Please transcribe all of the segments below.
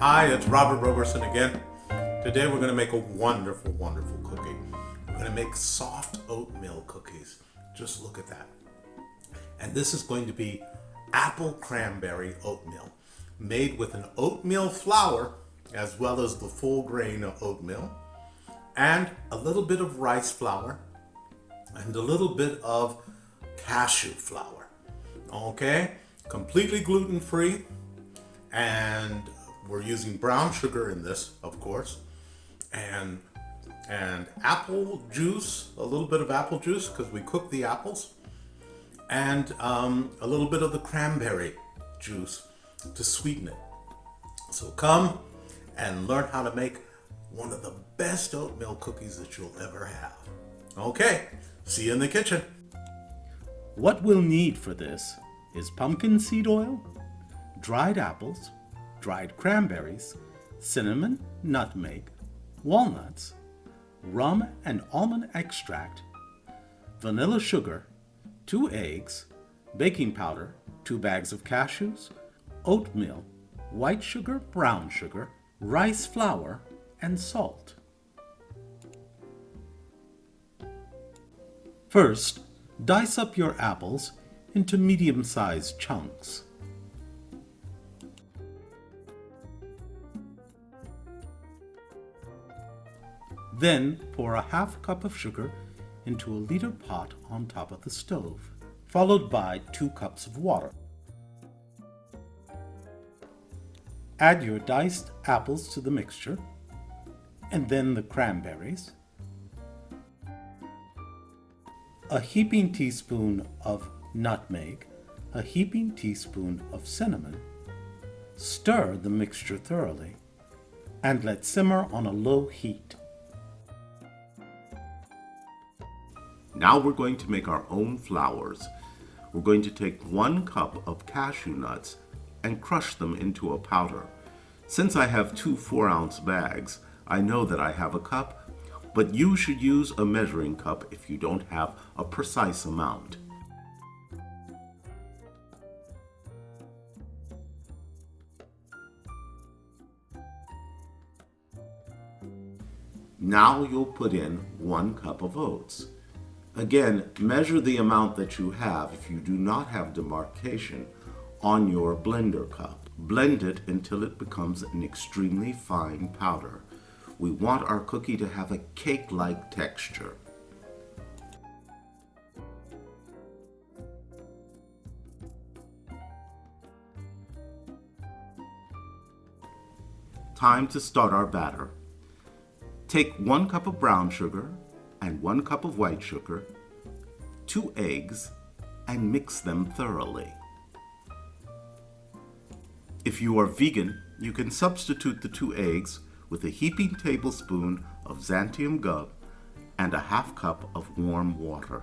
Hi, it's Robert Roberson again. Today we're going to make a wonderful, wonderful cookie. We're going to make soft oatmeal cookies. Just look at that. And this is going to be apple cranberry oatmeal, made with an oatmeal flour as well as the full grain oatmeal, and a little bit of rice flour, and a little bit of cashew flour. Okay? Completely gluten-free, and we're using brown sugar in this, of course, and apple juice, a little bit of apple juice because we cook the apples, and a little bit of the cranberry juice to sweeten it. So come and learn how to make one of the best oatmeal cookies that you'll ever have. Okay, see you in the kitchen. What we'll need for this is pumpkin seed oil, dried apples, dried cranberries, cinnamon, nutmeg, walnuts, rum and almond extract, vanilla sugar, 2 eggs, baking powder, 2 bags of cashews, oatmeal, white sugar, brown sugar, rice flour, and salt. First, dice up your apples into medium-sized chunks. Then pour a half cup of sugar into a liter pot on top of the stove, followed by 2 cups of water. Add your diced apples to the mixture, and then the cranberries, a heaping teaspoon of nutmeg, a heaping teaspoon of cinnamon. Stir the mixture thoroughly, and let simmer on a low heat. Now we're going to make our own flours. We're going to take 1 cup of cashew nuts and crush them into a powder. Since I have 2 4-ounce bags, I know that I have a cup, but you should use a measuring cup if you don't have a precise amount. Now you'll put in 1 cup of oats. Again, measure the amount that you have if you do not have demarcation on your blender cup. Blend it until it becomes an extremely fine powder. We want our cookie to have a cake-like texture. Time to start our batter. Take 1 cup of brown sugar and 1 cup of white sugar, 2 eggs, and mix them thoroughly. If you are vegan, you can substitute the 2 eggs with a heaping tablespoon of xanthium gum and a half cup of warm water.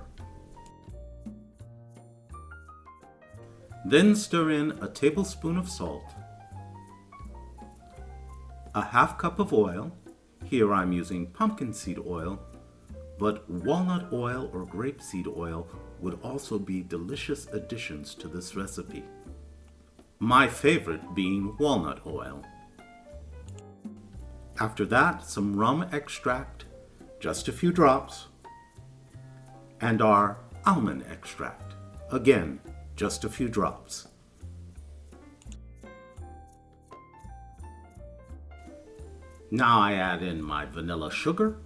Then stir in a tablespoon of salt, a half cup of oil. Here I'm using pumpkin seed oil, but walnut oil or grapeseed oil would also be delicious additions to this recipe. My favorite being walnut oil. After that, some rum extract, just a few drops, and our almond extract, again, just a few drops. Now I add in my vanilla sugar,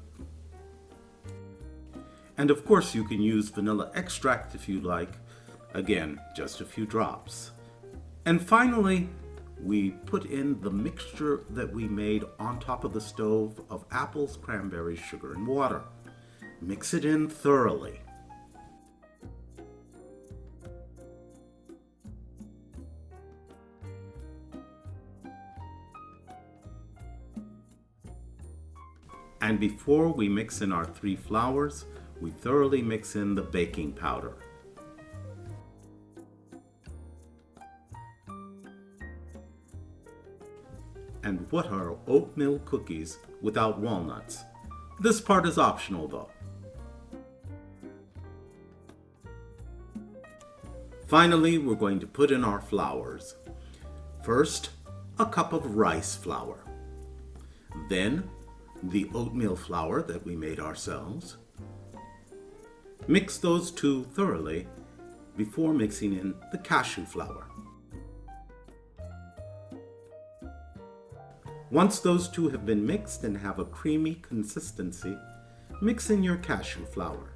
and of course you can use vanilla extract if you like, again, just a few drops. And finally, we put in the mixture that we made on top of the stove of apples, cranberries, sugar, and water. Mix it in thoroughly. And before we mix in our 3 flours, we thoroughly mix in the baking powder. And what are oatmeal cookies without walnuts? This part is optional though. Finally, we're going to put in our flours. First, a cup of rice flour. Then the oatmeal flour that we made ourselves. Mix those two thoroughly before mixing in the cashew flour. Once those two have been mixed and have a creamy consistency, mix in your cashew flour.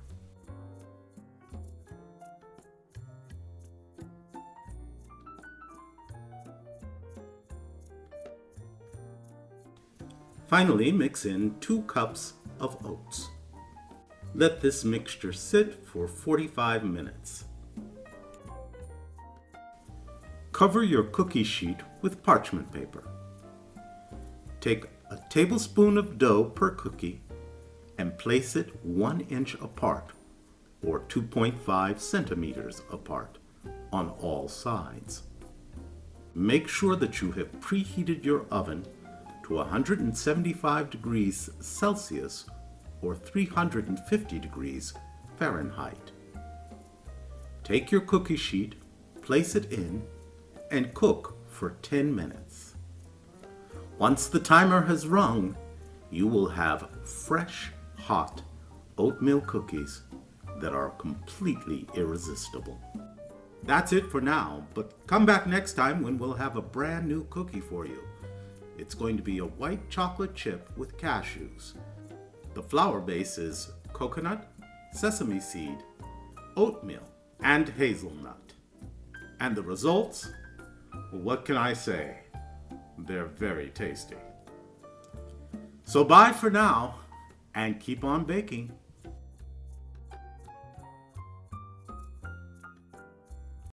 Finally, mix in 2 cups of oats. Let this mixture sit for 45 minutes. Cover your cookie sheet with parchment paper. Take a tablespoon of dough per cookie and place it 1 inch apart, or 2.5 centimeters apart, on all sides. Make sure that you have preheated your oven to 175 degrees Celsius or 350 degrees Fahrenheit. Take your cookie sheet, place it in, and cook for 10 minutes. Once the timer has rung, you will have fresh, hot oatmeal cookies that are completely irresistible. That's it for now, but come back next time when we'll have a brand new cookie for you. It's going to be a white chocolate chip with cashews. The flour base is coconut, sesame seed, oatmeal, and hazelnut. And the results? Well, what can I say? They're very tasty. So bye for now, and keep on baking.